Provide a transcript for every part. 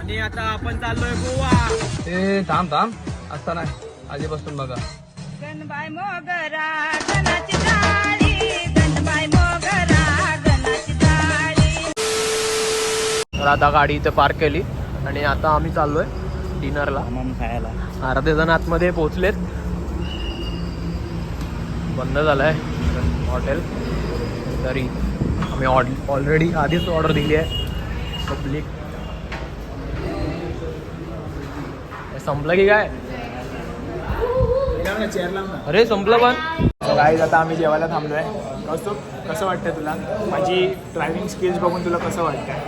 आणि आता आपण चाललोय गोवा. ए थांब असता नाही आधीपासून बघा. गणबाई मोगरा गणाची टाळी, गणबाई मोगरा गणाची टाळी. तर आता गाडी इथे पार्क केली आणि आता आम्ही चाललोय डिनरला खायला. अर्धे जण आतमध्ये पोहोचलेत. बंद झालंय हॉटेल तरी आम्ही ऑलरेडी आधीच ऑर्डर दिली आहे. पब्लिक संपलं की काय? अरे संपलं पण. गाईज आता आम्ही जेवायला थांबलोय. कसं वाटतंय तुला? माझी ड्रायव्हिंग स्किल्स बघून तुला कसं वाटतंय?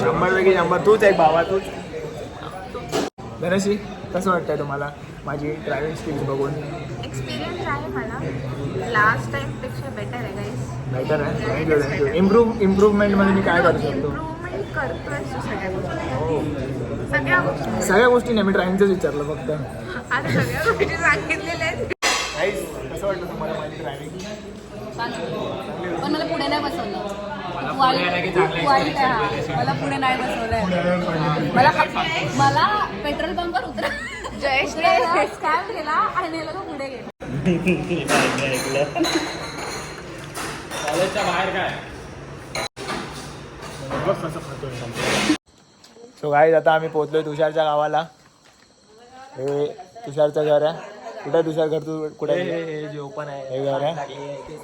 100 पैकी 100. तूच एक भावा तूच. धनश्री कसं वाटतंय तुम्हाला माझी ड्रायव्हिंग स्किल्स बघून? एक्सपिरियन्स आहे मला. लास्ट टाइमपेक्षा बेटर आहे गाईस. बेटर आहे. थँक्यू. इम्प्रूव्हमेंटमध्ये मी काय करू शकतो? इम्प्रूव्हमेंट करतोय सगळ्या गोष्टी. हो सगळ्या गोष्टी नाही, मी ड्रायव्हिंगचंच विचारलं फक्त. आता सगळ्या गोष्टी सांगितलेल्या आहेत. गाईज कसं वाटतं तुम्हाला माझी ड्रायव्हिंग? पण मला पुढे नाही बसवलं. वाईट आहे. मला पुढे नाही बसवलंय. मला पेट्रोल पंपवर उतरा जयश्री स्कॅम केला आणि लोक पुढे गेले. कॉलेजच्या बाहेर काय? सो गाईज आता आम्ही पोहोचलोय तुषारच्या गावाला. हे तुषारचं घर आहे. कुठे तुषार घर? तू कुठे? हे जे ओपन आहे हे घर आहे.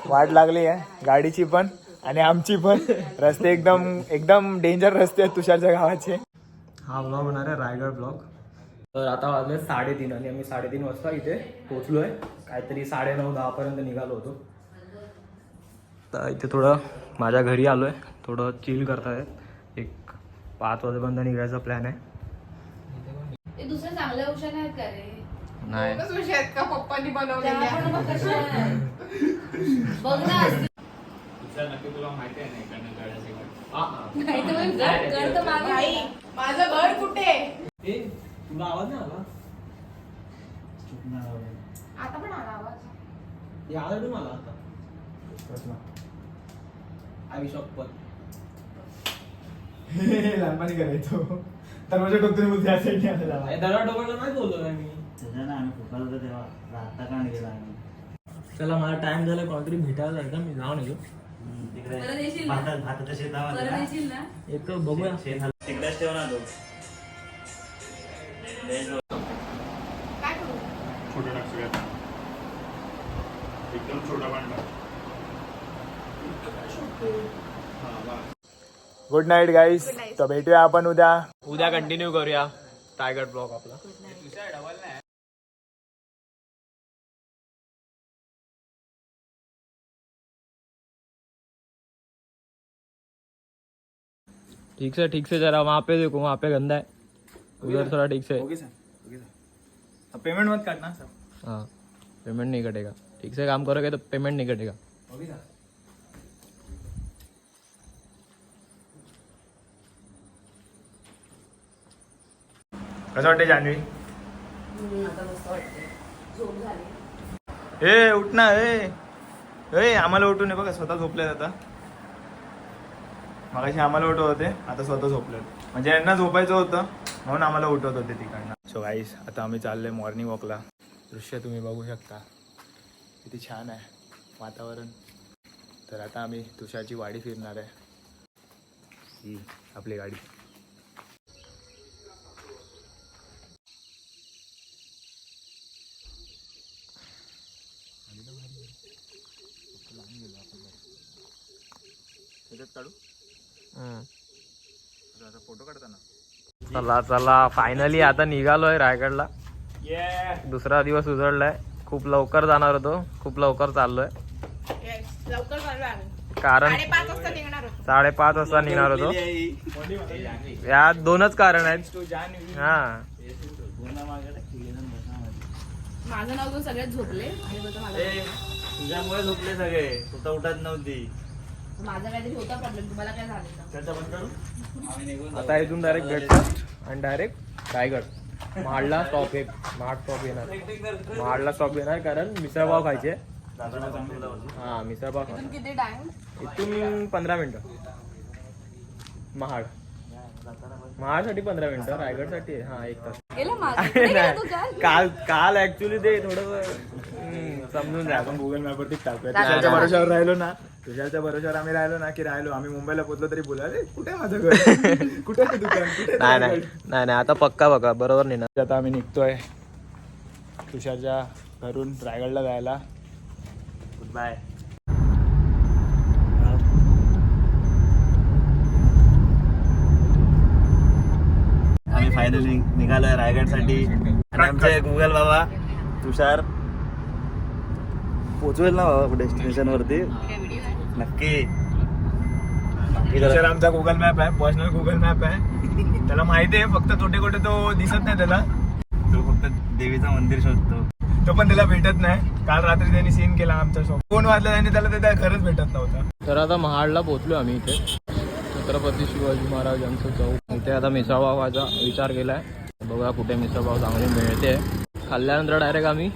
वाट लागली आहे गाडीची पण आणि आमची पण. रस्ते एकदम डेंजर रस्ते आहेत तुषारच्या गावाचे. हा ब्लॉग होणार आहे रायगड ब्लॉग. तर आता वाजले 3:30 आणि आम्ही 3:30 वाजता इथे पोहोचलोय. काहीतरी 9:30-10 पर्यंत निघालो होतो. तर इथे थोडं माझ्या घरी आलोय. थोडं चिल करताय. एक 5 वाजेपर्यंत निघायचा प्लॅन आहे. ते दुसरे चांगले औषध आहेत का रे? नाही का पप्पांनी बनवलेले बघ ना. माझं घर कुठे? तुला आवाज नाही आला? आता पण आला आवाज. हे आलं मला आता. आई शपथ. लहानपणी करायचो. तर माझ्या डॉक्टर मध्ये या साईडने आलेला. दरड डोबरला नाही बोललो मी. चला मला टाइम झाला. कोणतरी भेटायला जायचं. मी जाऊन येतो. परत येशील ना? परत येशील ना? येतो बघूया. काय करू? Good night guys. तर भेटूया आपण उद्या कंटिन्यू करूया रायगड ब्लॉग आपला. ठीक से जरा वहाँ पे देखो. वहाँ पे गंदा है. उधर थोड़ा ठीक से. Okay sir. पेमेंट मत काटना सर. हाँ पेमेंट नहीं कटेगा. ठीक से काम करोगे तो पेमेंट नहीं कटेगा. Okay sir. कसं वाटतं जान्हवी? ए उठ ना. ए आम्हाला उठून ये बघा. स्वतः झोपलेत आता. मगाशी आम्हाला उठवत होते, आता स्वतः झोपलेत. म्हणजे यांना झोपायचं होतं म्हणून आम्हाला उठवत होते तिकडनं. सो गाईस आता आम्ही चाललोय मॉर्निंग वॉकला. दृश्य तुम्ही बघू शकता किती छान आहे वातावरण. तर आता आम्ही तुषारची वाडी फिरणार आहे. ही आपली गाडी. काढू फोटो काढताना. चला फायनली आता निघालोय रायगडला. दुसरा दिवस उजळलाय. खूप लवकर जाणार होतो. खूप लवकर चाललोय. लवकर चाललो आम्ही. कारण 5:30 वाजता निघणार होतो. 5:30 वाजता निघणार होतो. यात 2च कारण आहेत. हा माझं नाव घेऊन सगळ्यात झोपले आणि बोलतो मला तुझ्यामुळे झोपले सगळे. स्वतः उठत नव्हती. माझा काहीतरी होता प्रॉब्लेम. तुम्हाला काय झालं? आता इथून डायरेक्ट ब्रेकफास्ट आणि डायरेक्ट रायगड. महाडला स्टॉप येणार. महाडला स्टॉप येणार कारण मिसळपाव खायचे. हा मिसळपाव इथून किती टाइम? इथून 15 मिनिटं. महाड महाडसाठी 15 मिनिटं, रायगडसाठी हा 1 तास. गेलं माझं अरे कुठे गेला तू नाही, काल? काल ऍक्च्युली ते थोडं समजून जा. आपण गुगल मॅपवरती टाकूया. तुषारच्या भरोशावर राहिलो ना, तुषारच्या भरोशावर आम्ही राहिलो ना की राहिलो आम्ही मुंबईला पोहोचलो तरी बोला अरे कुठे आहे माझं घर, कुठे आहे दुकान, कुठे नाही नाही नाही नाही आता पक्का बघा बरोबर नाही ना. आता आम्ही निघतोय तुषारच्या घरून रायगडला जायला. Good bye. आम्ही फायनली निघालोय रायगडसाठी आणि आमचे गुगल बाबा तुषार पोचवेल ना बाबा डेस्टिनेशन वरती नक्की. तुषार आमचा गुगल मॅप आहे, पर्सनल गुगल मॅप आहे. त्याला माहिती आहे फक्त कुठे कुठे तो दिसत नाही त्याला. तो फक्त देवीचं मंदिर शोधतो. तो पण त्याला भेटत नाही. काल रात्री त्यांनी सीन केला आमच्या शॉप. 4 वाजला त्यांनी त्याला ते खरंच भेटत नव्हतं. तर आता महाडला पोहोचलो आम्ही इथे. छत्रपती शिवाजी महाराज यांचं चौक. इथे आता मिसळपाव खायचा विचार केलाय. बघा कुठे मिसळपाव चांगली मिळते. खाल्ल्यानंतर डायरेक्ट आम्ही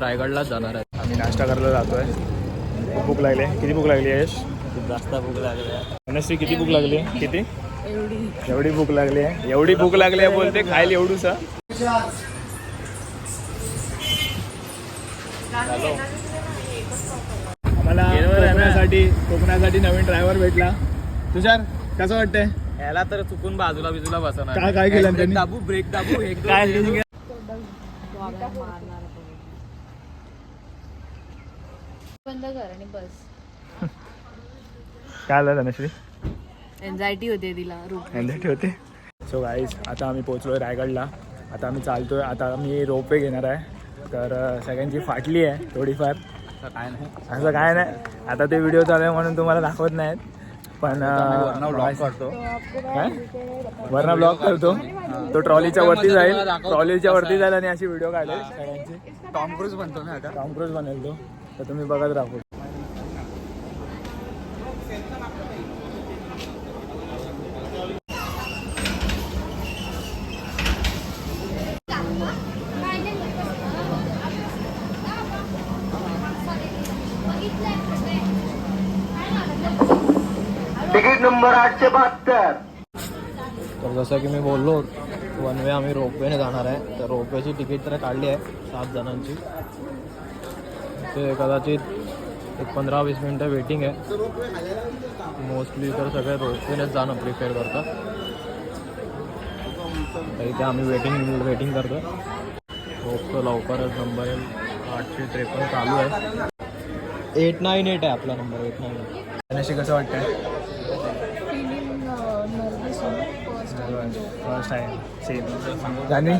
रायगडलाच जाणार आहे. आम्ही नाश्ता करायला जातोय. खूप भूक लागली. किती भूक लागली यश? खूप जास्त भूक लागली आहे. मनश्री किती भूक लागली? किती? एवढी भूक लागली आहे. एवढी भूक लागली आहे बोलते खायला एवढूसा. आम्हाला कोकणासाठी नवीन ड्रायव्हर भेटला. तुषार कसं वाटतंय? याला तर चुकून बाजूला बिजूला बसवणार. काय केलं त्यांनी? ब्रेक दाबू एक काय बंद कर आणि बस. काय झालं धनश्री? एन्झायटी होते तिला रूप. एन्झायटी होते. सो गाईज आता आम्ही पोहोचलोय रायगडला. आता आम्ही चालतोय. आता मी रोपवे घेणार आहे. तर सगळ्यांची फाटली आहे थोडीफार. असं काय नाही. आता ते व्हिडिओ चालू आहे म्हणून तुम्हाला दाखवत नाहीत. पण ब्लॉग करतो. काय वरना ब्लॉग करतो. तो ट्रॉलीच्या वरती जाईल. ट्रॉलीच्या वरती जाईल आणि अशी व्हिडिओ काढेल सगळ्यांची. टॉम क्रूज बनतो ना आता. टॉम क्रूज बनेल तो. तर तुम्ही बघत राहू. तर जसं की मी बोललो 1 वे आम्ही रोपवेने जाणार आहे. तर रोपवेची तिकीट तर काढली आहे 7 जणांची. ते कदाचित एक 15-20 मिनटं वेटिंग आहे. मोस्टली तर सगळे रोपवेनेच जाणं प्रिफेअर करतात. तर इथे आम्ही वेटिंग करतो. रोपचं लवकरच नंबर येईल. 853 चालू आहे. 898 आहे आपला नंबर. 898. धनश्री कसं वाटतंय? First time same. जानी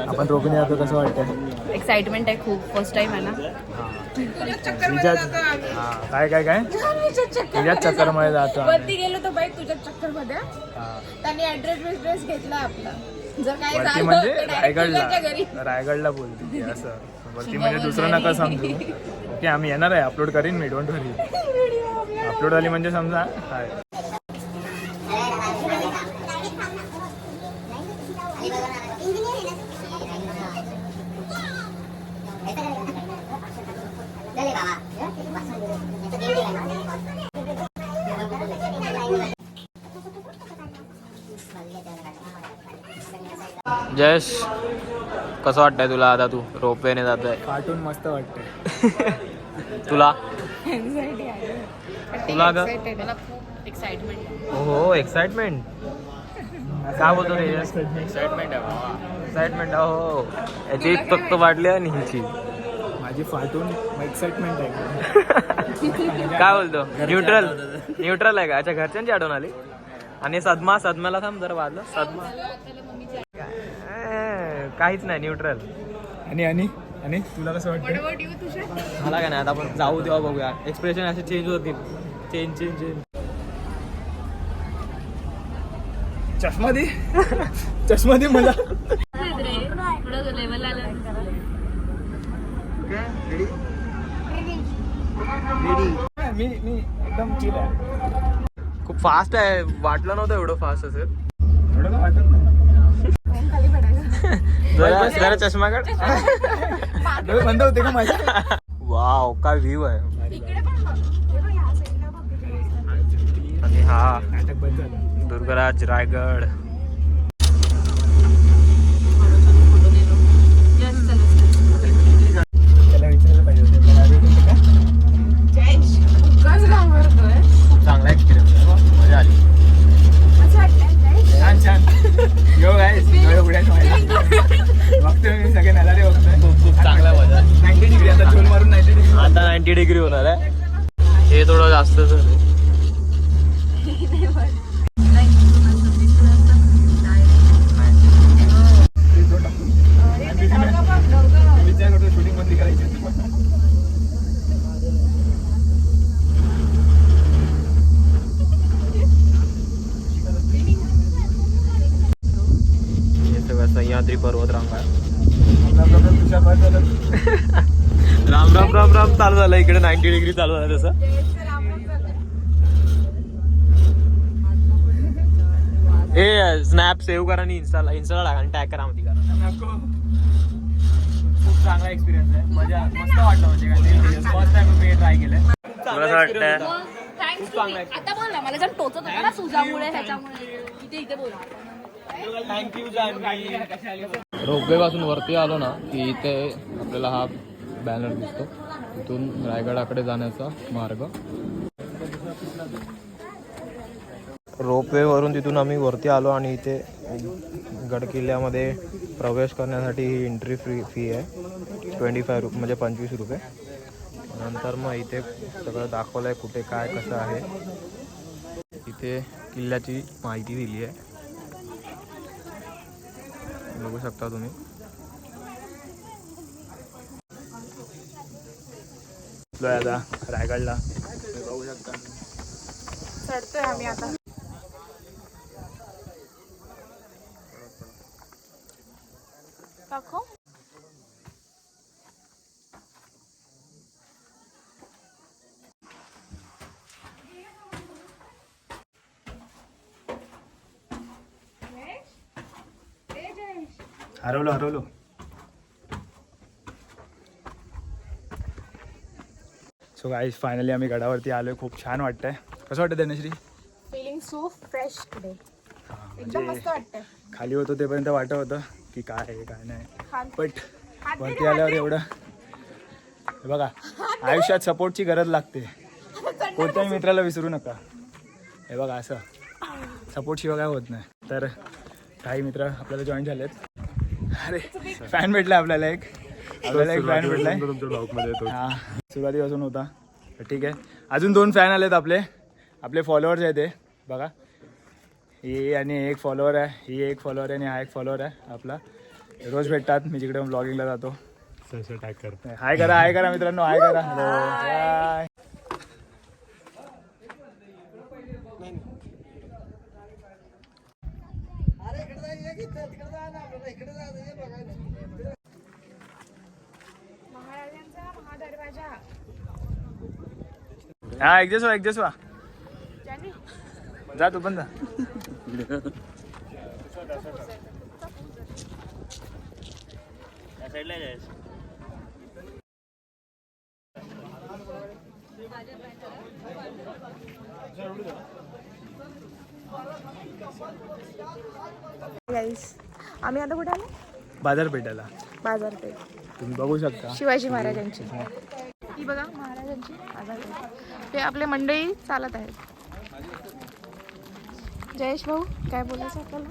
आपण रोपणे जातो कसं वाटतंय? एक्साइटमेंट आहे खूप. फर्स्ट टाइम आहे ना. काय तुझ्याच चक्करमध्ये जातो. वरती गेलो तर बाई तुझ्या चक्कर मध्ये त्यांनी ऍड्रेस घेतला आपला. जर काय वरती झालं म्हणजे तर direct तुझ्या घरी. रायगडला बोलते ती असं. वरती म्हणजे दुसरं नका समजू. ओके आम्ही येणार आहे. अपलोड करीन मी. Don't worry. अपलोड झाली म्हणजे समजा काय. जयश कसं वाटतंय तुला? आता तू रोपवेने जातोय. कार्टून मस्त वाटतंय. तुला तुला ग? मला खूप एक्साइटमेंट आहे. हो एक्साइटमेंट. काय बोलतो रे? एक्साइटमेंट आहे. एक्साइटमेंट हो. याची फक्त वाढली आणि हिची माझी फाटून एक्साइटमेंट आहे. काय बोलतो? न्यूट्रल आहे का? अच्छा घरच्यांची आठवण आली. आणि सदम्याला थांब जरा वाजलं. सदमा काहीच नाही. न्यूट्रल. आणि तुला कसं वाटतं? मला काय नाही. आता आपण जाऊ तेव्हा बघूया. एक्सप्रेशन असे चेंज होतील. चेंज चष्मा दे मला. मी एकदम चिल आहे. खूप फास्ट आहे. वाटलं नव्हतं एवढं फास्ट असेल. थोडं वाटत नाही. जरा चष्मा काढ. डोळे बंद होते का माझ्या? वाव काय व्ह्यू आहे. आणि हा नाटक बंद झालं. दुर्गराज रायगड. 90 डिग्री होणार आहे. हे थोडं जास्तच आहे. विचार करतो शूटिंग बंदी करायची. हे सगळं सह्याद्री पर्वत रांग आहे. राम राम राम राम चालू झालं इकडे. 90 डिग्री चालू झालं तसं. हे स्नॅप सेव्ह करा आणि इंस्टाला टाका आणि टॅग करा मध्ये करा. खूप चांगला एक्सपिरियन्स आहे. मजा मस्त वाटलं. म्हणजे फर्स्ट टाइम मी ट्राय केलंय. तुला वाटतं थँक्स. आता बोल ना, मला जर टोचत होता ना सुजामुळे ह्याच्यामुळे इथे बोल. थँक्यू. रोपवे पासून वरती आलो ना की इथे आपल्याला हा बॅनर दिसतो. इथून रायगडाकडे जाण्याचा मार्ग. रोपवे वरून तिथून आम्ही वरती आलो आणि इथे गड किल्ल्यामध्ये प्रवेश करण्यासाठी ही एंट्री फी आहे 25 म्हणजे 25 रुपये. नंतर मग इथे सगळं दाखवलं आहे कुठे काय कसं आहे. इथे किल्ल्याची माहिती दिली आहे, बघू शकता तुम्ही. आता रायगडला बघू शकता. चढतोय आम्ही आता. दाखव. हरवलो. सो गाईज फायनली आम्ही गडावरती आलोय. खूप छान वाटतंय. कसं वाटतं Dhanashree? Feeling so fresh today. एकदम मस्त वाटतंय. खाली होतो तेपर्यंत वाटत होतं की काय आहे काय नाही, हात- बट हात दे वरती ना, आल्यावर हात दे. एवढं हे बघा, आयुष्यात सपोर्टची गरज लागते. कोणत्याही मित्राला विसरू नका. हे बघा असं सपोर्टशिवाय काय होत नाही. तर काही मित्र आपल्याला जॉईन झालेत. अरे फॅन भेटला आपल्याला एक फॅन भेटलाय. हा सुरुवातीपासून होता. तर ठीक आहे, अजून 2 फॅन आलेत आपले फॉलोअर्स आहेत. ते बघा, ही आणि एक फॉलोअर आहे, ही एक फॉलोअर आहे आणि हा एक फॉलोअर आहे आपला. रोज भेटतात. मी जिकडे ब्लॉगिंगला जातो. हाय करा मित्रांनो, हाय करा. हाय. महाराजांचा महादरवाजा. हा ऍडजस्ट व्हा. ज्यांनी जा तू पण जा. साईडला जायचं. गाईस, आम्ही आता कुठे आलो? बाजारपेठेला बाजारपेठ. तुम्ही बघू शकता. शिवाजी महाराजांची ही बघा, महाराजांची बाजारपेठ. ते आपले मंडळी चालत आहेत. जयेश भाऊ, काय बोलायचं आपल्याला?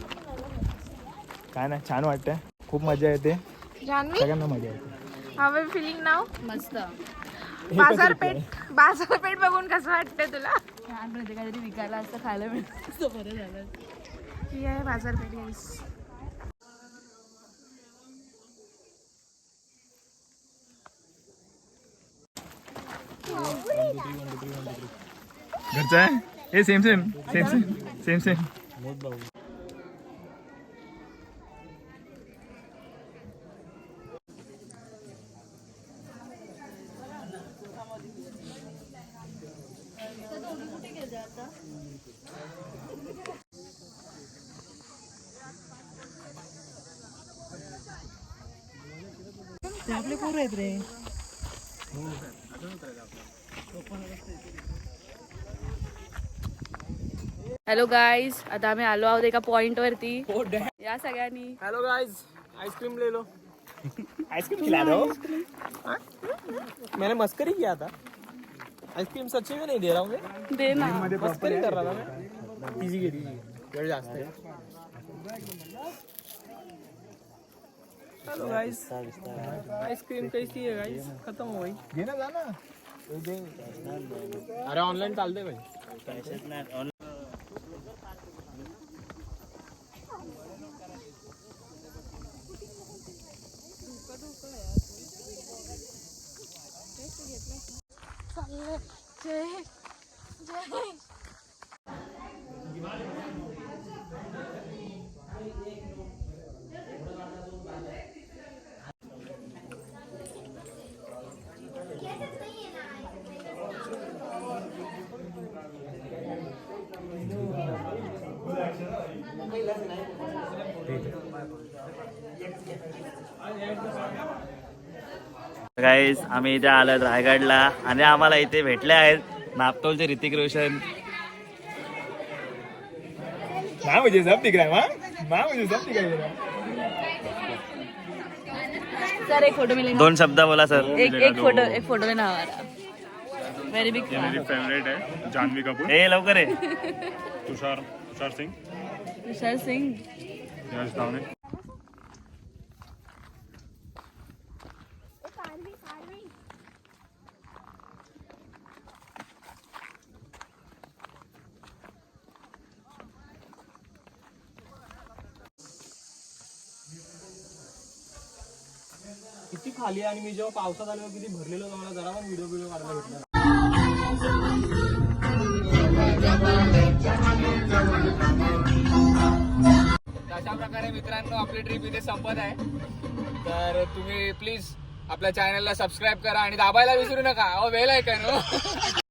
काय नाही, छान वाटतंय. खूप मजा येते. जान्हवी, सगळ्यांना मजा येते. हाव आर फिलिंग नाव? मस्त. बाजारपेठ बघून कसं वाटतंय तुला? छान म्हणजे काहीतरी विकायला असतं, खायला मिळतं. बरं झालं. ही आहे बाजारपेठ गाईस. घरचं आहे हे. सेम आपले पोरं आहेत रे. हॅलो गाईज, आता आम्ही आलो आहोत एका पॉइंट वरती. या सगळ्यांनी. हेलो गाइस, आइसक्रीम ले लो. आइसक्रीम खिला दो. मैंने मस्करी किया था. आइसक्रीम सच्ची में नहीं दे रहा हूँ मैं. दे ना. मस्करी कर रहा था मैं. इजी वेळ जास्त आहे. हेलो गाइस, आइसक्रीम कैसी है गाइस? खत्म हो गई. घे ना, जा ना. अरे ऑनलाईन चालते भाई. पैसेच नाही. गाईस आम्ही इथे आलो रायगडला आणि आम्हाला इथे भेटले आहेत नापतोलचे ऋतिक रोशन. मुझे सब दिख रहा है मुझे सब दिख रहा है. सर एक फोटो मिलेगा. 2 शब्द बोला सर. एक फोटो में नाव आ रहा. Very big fan. फेवरेट है जान्हवी कपूर. ए लवकर आहे. तुषार सिंग. तुषार सिंग. यश धावणे. किती खाली आहे आणि मी जेव्हा पावसात आलो किती भरलेलो होतो, मला जरा पण व्हिडिओ काढायला भेटला. अशा प्रकारे मित्रांनो आपली ट्रिप इथे संपत आहे. तर तुम्ही प्लीज आपल्या चॅनलला सबस्क्राईब करा आणि दाबायला विसरू नका. Bell icon.